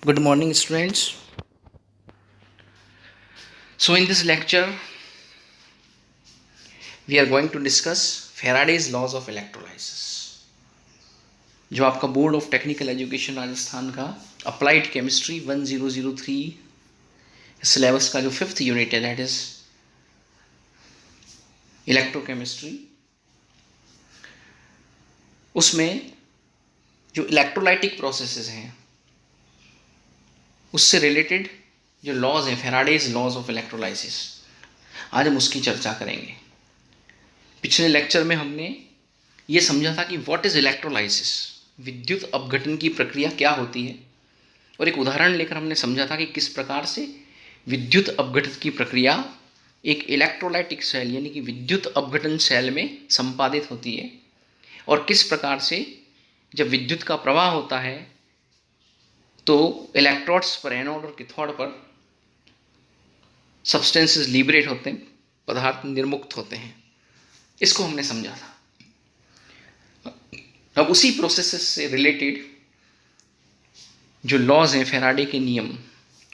Good morning, students. So, in this lecture, we are going to discuss Faraday's laws of electrolysis. जो आपका board of technical education Rajasthan का applied chemistry 1003 syllabus का जो 5th unit है, that is electrochemistry, उसमें जो electrolytic processes हैं उससे रिलेटेड जो लॉज हैं, फैराडेज लॉज ऑफ इलेक्ट्रोलाइसिस, आज हम उसकी चर्चा करेंगे। पिछले लेक्चर में हमने ये समझा था कि व्हाट इज़ इलेक्ट्रोलाइसिस, विद्युत अपघटन की प्रक्रिया क्या होती है, और एक उदाहरण लेकर हमने समझा था कि किस प्रकार से विद्युत अपघटन की प्रक्रिया एक इलेक्ट्रोलाइटिक सेल यानी कि विद्युत अपघटन सेल में संपादित होती है, और किस प्रकार से जब विद्युत का प्रवाह होता है तो इलेक्ट्रोड्स पर, एनोड और कैथोड पर सब्सटेंसेस लिबरेट होते हैं, पदार्थ निर्मुक्त होते हैं। इसको हमने समझा था। अब उसी प्रोसेस से रिलेटेड जो लॉज हैं, फैराडे के नियम,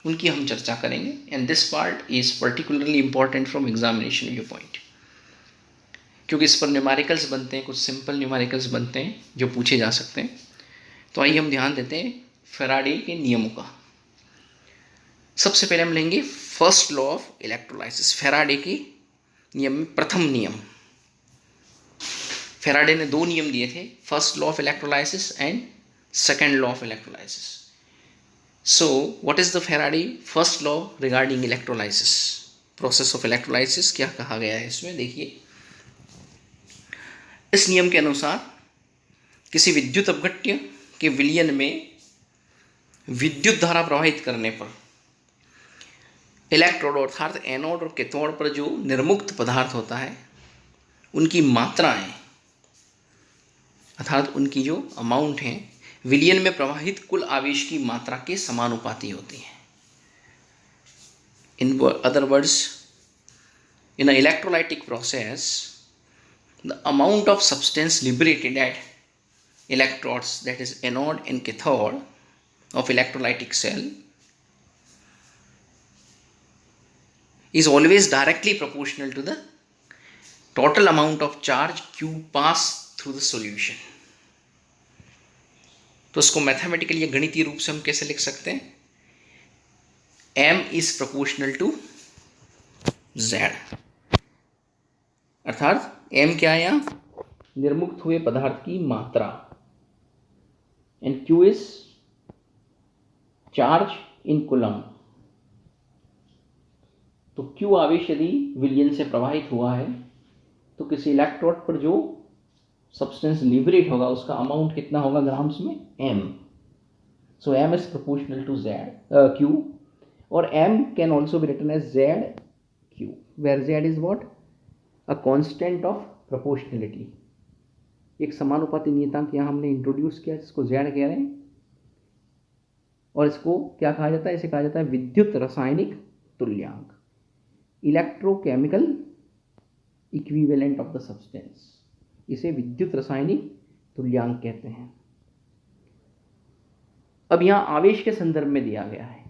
उनकी हम चर्चा करेंगे। And this part is particularly important from examination view point, क्योंकि इस पर न्यूमेरिकल्स बनते हैं, कुछ सिंपल न्यूमेरिकल्स बनते हैं जो पूछे जा सकते हैं। तो आइए हम ध्यान देते हैं फैराडे के नियमों का। सबसे पहले हम लेंगे first law of electrolysis, Faraday के नियम में प्रथम नियम। फैराडे ने दो नियम दिए थे, first law of electrolysis and second law of electrolysis. So what is the Faraday first law regarding electrolysis, process of electrolysis क्या कहा गया है इसमें, देखिए। इस नियम के अनुसार किसी विद्युत अपघट्य के विलयन में विद्युत धारा प्रवाहित करने पर इलेक्ट्रोड अर्थात एनोड और कैथोड पर जो निर्मुक्त पदार्थ होता है उनकी मात्राएं अर्थात उनकी जो अमाउंट है विलयन में प्रवाहित कुल आवेश की मात्रा के समानुपाती होती है। इन other words, in a electrolytic process the amount of substance liberated at electrodes, that is anode and cathode of electrolytic cell, is always directly proportional to the total amount of charge Q pass through the solution. तो इसको mathematically या गणितीय रूप से हम कैसे लिख सकते हैं, M is proportional to Z, अर्थात M क्या है यहाँ, निर्मुक्त हुए पदार्थ की मात्रा, and Q is charge in coulomb. तो Q आवेश यदि विलयन से प्रवाहित हुआ है तो किसी इलेक्ट्रोड पर जो सब्सटेंस लिबरेट होगा उसका अमाउंट कितना होगा ग्राम्स में, M। So M is proportional to Q, और M can also be written as ZQ, where Z is what, a constant of proportionality, एक समानुपाती नियतांक यहाँ हमने इंट्रोड्यूस किया जिसको Z कह रहे हैं, और इसको क्या कहा जाता है, इसे कहा जाता है विद्युत रासायनिक तुल्यांक, electrochemical equivalent of the substance, इसे विद्युत रासायनिक तुल्यांक कहते हैं। अब यहाँ आवेश के संदर्भ में दिया गया है,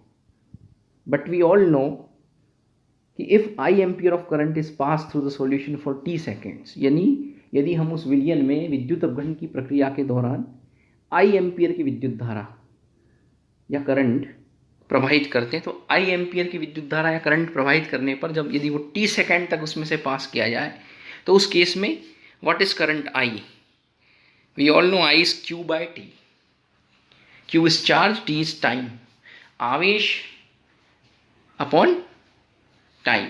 बट वी ऑल नो कि if I ampere of current is pass through the solution for T seconds, यानी यदि हम उस विलयन में विद्युत अपघटन की प्रक्रिया के दौरान I एम्पियर की विद्युत धारा या करंट प्रवाहित करते हैं, तो I एम्पियर की विद्युत धारा या करंट प्रवाहित करने पर जब यदि वो T सेकेंड तक उसमें से पास किया जाए तो उस केस में what is current I, we all know I is Q by T, Q is charge, T is time, आवेश अपॉन टाइम।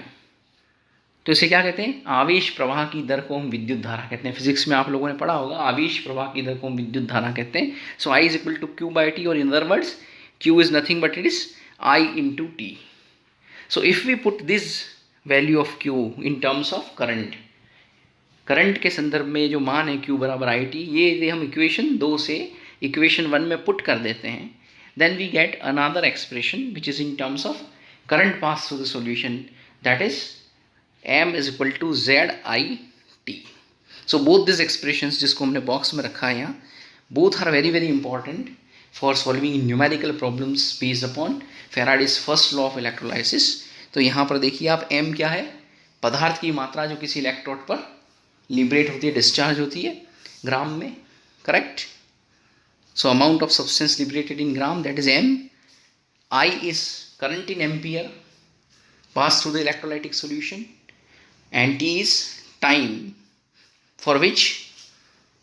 तो इसे क्या कहते हैं, आवेश प्रवाह की दर को हम विद्युत धारा कहते हैं। फिजिक्स में आप लोगों ने पढ़ा होगा, आवेश प्रवाह की दर को हम विद्युत धारा कहते हैं। So I is equal to Q by T, और in other words Q is nothing but it is I into T। So if we put this value of Q in terms of current, current के संदर्भ में जो मान है Q बराबर IT, ये हम इक्वेशन 2 से इक्वेशन 1 में पुट कर देते हैं, then we get another expression which is in terms of current pass through the solution, that is M is equal to ZIT. So both these expressions जिसको हमने बॉक्स में रखा है यहाँ, both are very very important for solving numerical problems based upon Faraday's first law of electrolysis। तो यहाँ पर देखिए आप m क्या है, पदार्थ की मात्रा जो किसी इलेक्ट्रोड पर लिबरेट होती है, डिस्चार्ज होती है ग्राम में, correct. So amount of substance liberated in gram, that is m। I is current in ampere passed through the electrolytic solution, and T is time for which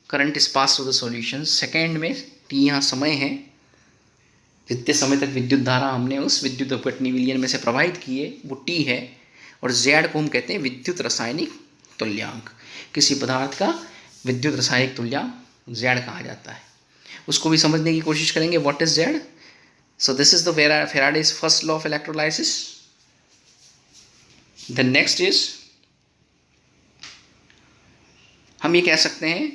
current is passed through the solution। Second में T यहाँ समय है, जितने समय तक विद्युत धारा हमने उस विद्युत अपघटनी विलयन में से प्रवाहित की है वो T है। और Z को हम कहते हैं विद्युत रासायनिक तुल्यांक। किसी पदार्थ का विद्युत रासायनिक तुल्यांक Z कहा जाता है। उसको भी समझने की कोशिश करेंगे, what is Z। So this is the Faraday's first law of electrolysis। The next is, हम ये कह सकते हैं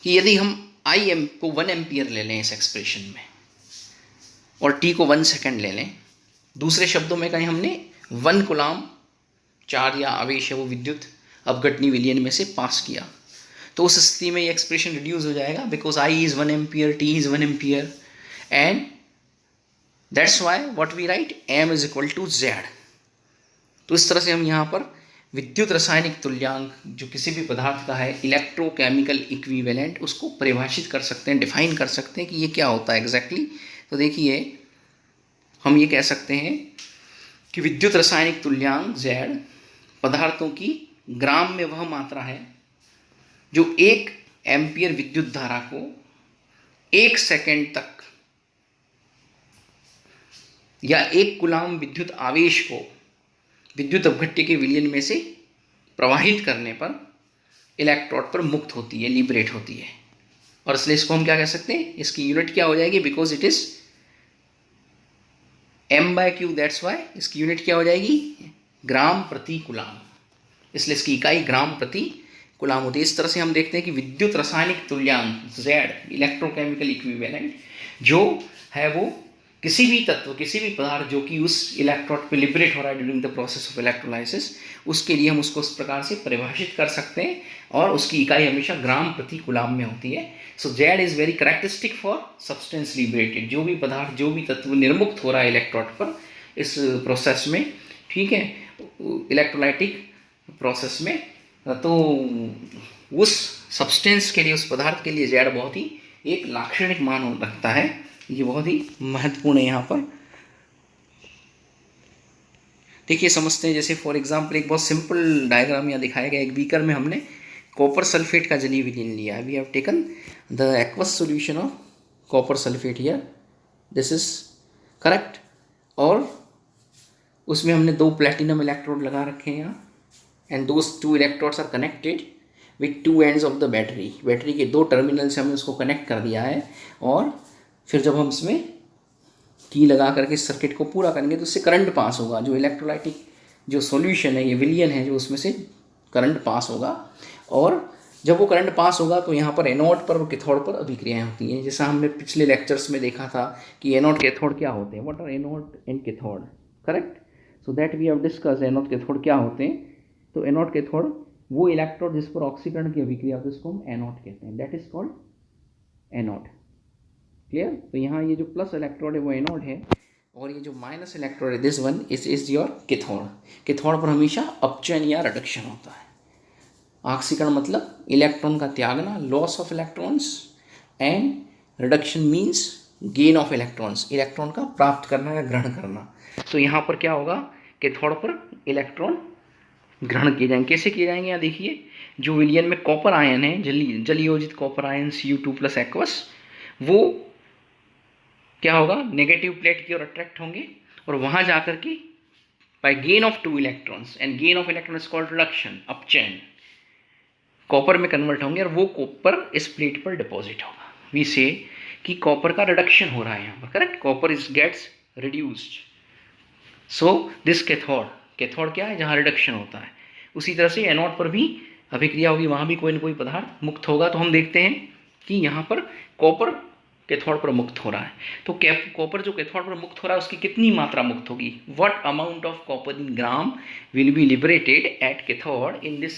कि यदि हम IM को 1 एम्पियर ले लें इस एक्सप्रेशन में और T को 1 सेकेंड ले लें, दूसरे शब्दों में कहें हमने 1 कूलाम चार्ज या आवेश है वो विद्युत अपघटनी विलयन में से पास किया, तो उस स्थिति में ये एक्सप्रेशन रिड्यूस हो जाएगा, because I is 1 ampere, T is 1 ampere, and that's why what we write m is equal to z। तो इस तरह से हम यहाँ पर विद्युत रासायनिक तुल्यांक जो किसी भी पदार्थ का है, इलेक्ट्रोकेमिकल इक्विवेलेंट, उसको परिभाषित कर सकते हैं, डिफाइन कर सकते हैं कि ये क्या होता है एग्जैक्टली। तो देखिए हम ये कह सकते हैं कि विद्युत रासायनिक तुल्यांक z पदार्थों की ग्राम में वह मात्रा है जो 1 एम्पियर विद्युत धारा को 1 सेकेंड तक या 1 कूलाम विद्युत आवेश को विद्युत अपघट्य के विलयन में से प्रवाहित करने पर इलेक्ट्रोड पर मुक्त होती है, लिबरेट होती है। और इसलिए इसको हम क्या कह सकते हैं, इसकी यूनिट क्या हो जाएगी, because it is m/q, that's why इसकी यूनिट क्या हो जाएगी, ग्राम प्रति कूलाम, इसलिए इसकी इकाई ग्राम प्रति कूलाम होती है। इस तरह से हम देखते हैं कि विद्युत रासायनिक तुल्यांक Z, इलेक्ट्रोकेमिकल इक्विवेलेंट, जो है वो किसी भी तत्व, किसी भी पदार्थ जो कि उस इलेक्ट्रोड पे लिबरेट हो रहा है during the process of electrolysis, उसके लिए हम उसको इस प्रकार से परिभाषित कर सकते हैं और उसकी इकाई हमेशा ग्राम प्रति कूलाम में होती है। सो Z is very characteristic for substance liberated, जो भी पदार्थ, जो भी तत्व निर्मुक्त हो रहा है इलेक्ट्रोड पर इस प्रोसेस में, ठीक है, इलेक्ट्रोलाइटिक प्रोसेस में, तो उस सब्सटेंस के लिए, उस पदार्थ के लिए Z बहुत ही एक लाक्षणिक मान रखता है। ये बहुत ही महत्वपूर्ण है। यहाँ पर देखिए समझते हैं, जैसे फॉर एग्जांपल एक बहुत सिंपल डायग्राम यहाँ दिखाया गया। एक बीकर में हमने कॉपर सल्फेट का जलीय विलयन लिया है। We have taken the aqueous solution of copper sulphate here, this is correct. और उसमें हमने 2 प्लेटिनम इलेक्ट्रोड लगा रखे हैं यहाँ, and those 2 electrodes are connected with 2 ends of the battery. Battery के 2 टर्मिनल से हमने उसको कनेक्ट कर दिया है, और फिर जब हम इसमें की लगा करके इस सर्किट को पूरा करेंगे तो इससे करंट पास होगा। जो इलेक्ट्रोलाइटिक जो सॉल्यूशन है, ये विलयन है, जो उसमें से करंट पास होगा, और जब वो करंट पास होगा तो यहाँ पर एनोड पर और कैथोड पर अभिक्रियाएं होती हैं। जैसा हमने पिछले लेक्चर्स में देखा था कि एनोड कैथोड क्या होते हैं, what are anode and cathode, correct. So that we have discuss anode cathode क्या होते हैं। तो एनोड कैथोड वो इलेक्ट्रोड जिस पर ऑक्सीकरण की अभिक्रिया होती है उसको हम एनोड कहते हैं, that is called anode, clear. तो यहाँ ये जो प्लस इलेक्ट्रोड है वो एनोड है, और ये जो माइनस इलेक्ट्रोड है this one is your cathode. Cathode पर हमेशा अपचयन या रिडक्शन होता है। ऑक्सीकरण मतलब इलेक्ट्रॉन का त्यागना, loss of electrons, and reduction means gain of electrons, electron का प्राप्त करना या ग्रहण करना। तो यहाँ पर क्या होगा, कैथोड पर इलेक्ट्रॉन ग्रहण किए जाएंगे। कैसे किए जाएंगे, यहाँ देखिए, जो विलयन में कॉपर आयन है, जलीयोजित कॉपर आयन Cu2+ एक्वस, वो क्या होगा, नेगेटिव प्लेट की ओर अट्रैक्ट होंगे, और वहाँ जाकर के by gain of 2 electrons, and gain of electron is called reduction, अपचयन, कॉपर में कन्वर्ट होंगे, और वो कॉपर इस प्लेट पर डिपॉजिट होगा। वी से कि कॉपर का रिडक्शन हो रहा है यहाँ पर, correct, copper is gets reduced. So this cathode, cathode क्या है, जहाँ रिडक्शन होता है। उसी तरह से एनोड पर भी अभिक्रिया होगी, वहाँ भी कोई ना कोई पदार्थ मुक्त होगा। तो हम देखते हैं कि यहाँ पर कॉपर कैथोड पर मुक्त हो रहा है। तो कॉपर जो कैथोड पर मुक्त हो रहा है उसकी कितनी मात्रा मुक्त होगी, what amount of copper in gram will be liberated at cathode in this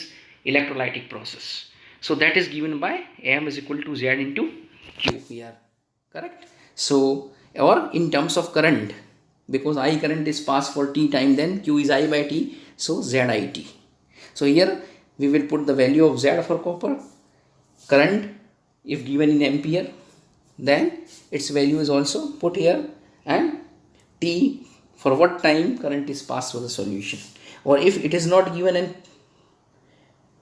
electrolytic process. So that is given by m is equal to z into q here, correct? So, or in terms of current, because I current is passed for t time, then q is I by t, so zit. So here we will put the value of z for copper current if given in ampere, then its value is also put here, and t for what time current is passed through the solution. Or if it is not given and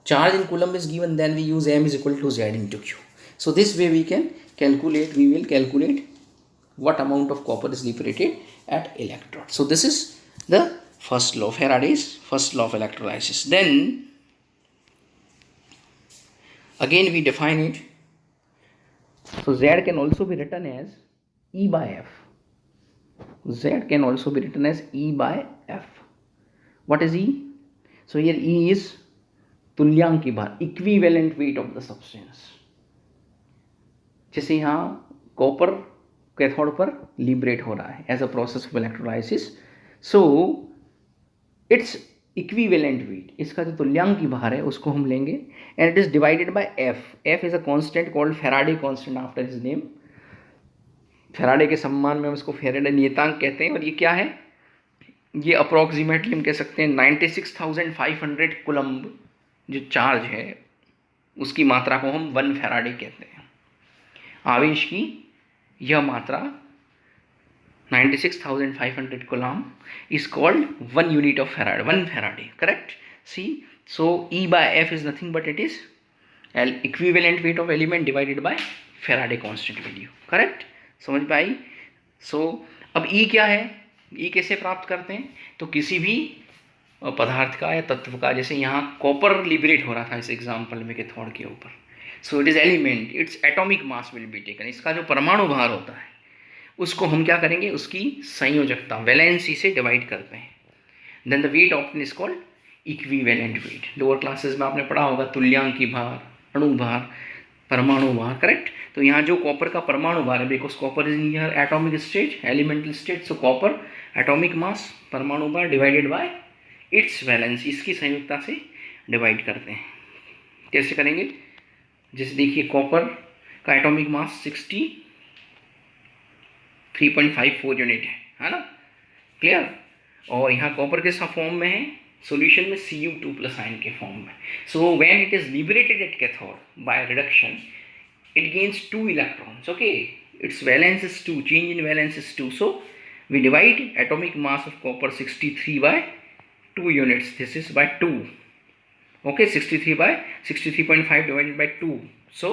charge in coulomb is given, then we use m is equal to z into q. So this way we will calculate what amount of copper is liberated at electrode. So this is the first law, Faraday's first law of electrolysis. Then again we define it. So Z can also be written as E by F. Z can also be written as E by F. What is E? So here E is तुल्यांकी भार, equivalent weight of the substance. जैसे यहाँ copper cathode पर liberate हो रहा है as a process of electrolysis, so it's equivalent weight, इसका जो तुल्यांकी भार है उसको हम लेंगे, and it is divided by F. F is a constant called Faraday constant after his name. Faraday के सम्मान में हम इसको फैराडे नियतांक कहते हैं. और ये क्या है? ये अप्रॉक्सीमेटली हम कह सकते हैं 96,500 कूलम्ब जो चार्ज है उसकी मात्रा को हम 1 फैराडे कहते हैं. आवेश की यह मात्रा 96,500 coulomb is called 1 unit of farad, 1 Faraday, correct? See, so E by F is nothing but it is equivalent weight of element divided by Faraday constant value, correct? समझ में आई? So अब E क्या है? E कैसे प्राप्त करते हैं? तो किसी भी पदार्थ का या तत्व का, जैसे यहाँ कॉपर लिबरेट हो रहा था इस एग्जाम्पल में कैथोड के ऊपर, so it is element, its atomic mass will be taken. इसका जो परमाणु भार होता है उसको हम क्या करेंगे, उसकी संयोजकता वैलेंसी से डिवाइड करते हैं. Then the weight obtain is called equivalent weight. Lower classes में आपने पढ़ा होगा तुल्यांकी भार, अणु भार, परमाणु भार, करेक्ट? तो यहाँ जो कॉपर का परमाणु भार है, because copper is in your atomic state, elemental state, so copper atomic mass, परमाणु भार डिवाइडेड बाय इट्स वैलेंसी, इसकी संयुक्ता से डिवाइड करते हैं. कैसे करेंगे? जैसे देखिए कॉपर का एटॉमिक मास 63.54 यूनिट है ना, क्लियर? और यहाँ कॉपर के फॉर्म में है, सॉल्यूशन में Cu2+ आयन के फॉर्म में. So when it is liberated at cathode by reduction, it gains 2 electrons, okay? Its valence is 2, change in valence is 2. So we divide atomic mass of copper 63 by 2 units. This is by 2, okay? 63.5 divided by 2. So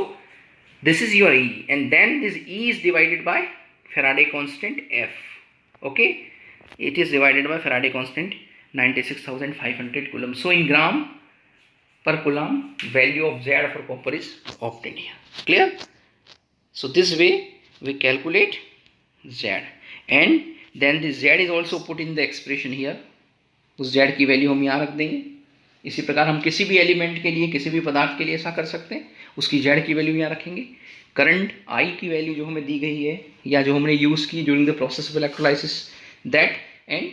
this is your E, and then this E is divided by Faraday constant F, okay? It is divided by Faraday constant 96,500 coulomb. So in gram per coulomb, value of Z for copper is obtained here. Clear? So this way we calculate Z, and then the Z is also put in the expression here. उस Z की value हम यहाँ रख देंगे. इसी प्रकार हम किसी भी एलिमेंट के लिए, किसी भी पदार्थ के लिए ऐसा कर सकते हैं, उसकी Z की वैल्यू यहाँ रखेंगे. करंट I की वैल्यू जो हमें दी गई है या जो हमने यूज़ की during the process of electrolysis, that, and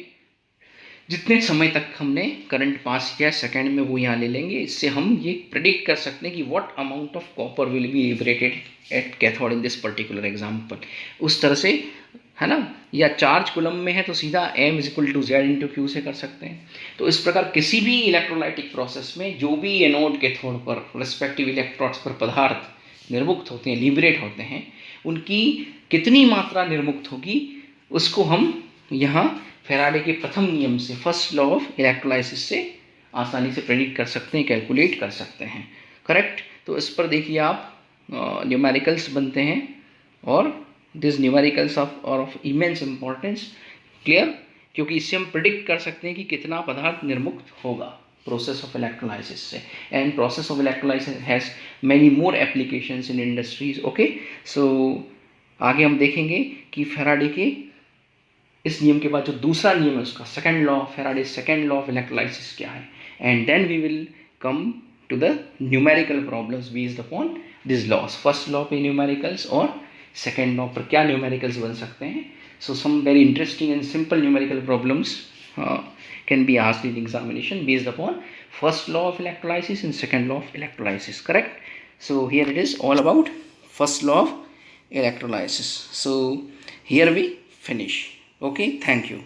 जितने समय तक हमने करंट पास किया सेकेंड में वो यहाँ ले लेंगे. इससे हम ये प्रेडिक्ट कर सकते हैं कि what amount of copper will be liberated at cathode in this particular example. उस तरह से, है ना? या चार्ज कूलम्ब में है तो सीधा m is equal to Z into Q से कर सकते हैं. तो इस प्रकार किसी भी इलेक्ट्रोलाइटिक प्रोसेस में जो भी एनोड कैथोड पर रेस्पेक्टिव इलेक्ट्रोड्स पर पदार्थ निर्मुक्त होते हैं, लिबरेट होते हैं, उनकी कितनी मात्रा निर्मुक्त होगी उसको हम यहाँ फैराडे के प्रथम नियम से, फर्स्ट लॉ ऑफ इलेक्ट्रोलाइसिस से आसानी से प्रेडिक्ट कर सकते हैं, कैलकुलेट कर सकते हैं, करेक्ट? तो इस पर देखिए आप न्यूमेरिकल्स बनते हैं, और this numericals of immense importance, clear? क्योंकि इससे हम प्रेडिक्ट कर सकते हैं कि कितना पदार्थ निर्मुक्त होगा प्रोसेस ऑफ इलेक्ट्रोलाइसिस से. And process of electrolysis has many more applications in industries, okay? So आगे हम देखेंगे कि फैराडे के इस नियम के बाद जो दूसरा नियम है उसका, second law of Faraday, second law of electrolysis क्या है, and then we will come to the numerical problems based upon this laws. First law पे न्यूमेरिकल्स और सेकेंड लॉ पर क्या न्यूमेरिकल्स बन सकते हैं. So some very interesting and simple numerical problems can be asked in examination based upon first law of electrolysis and second law of electrolysis, correct? So here it is all about first law of electrolysis. So here we finish. Okay, thank you.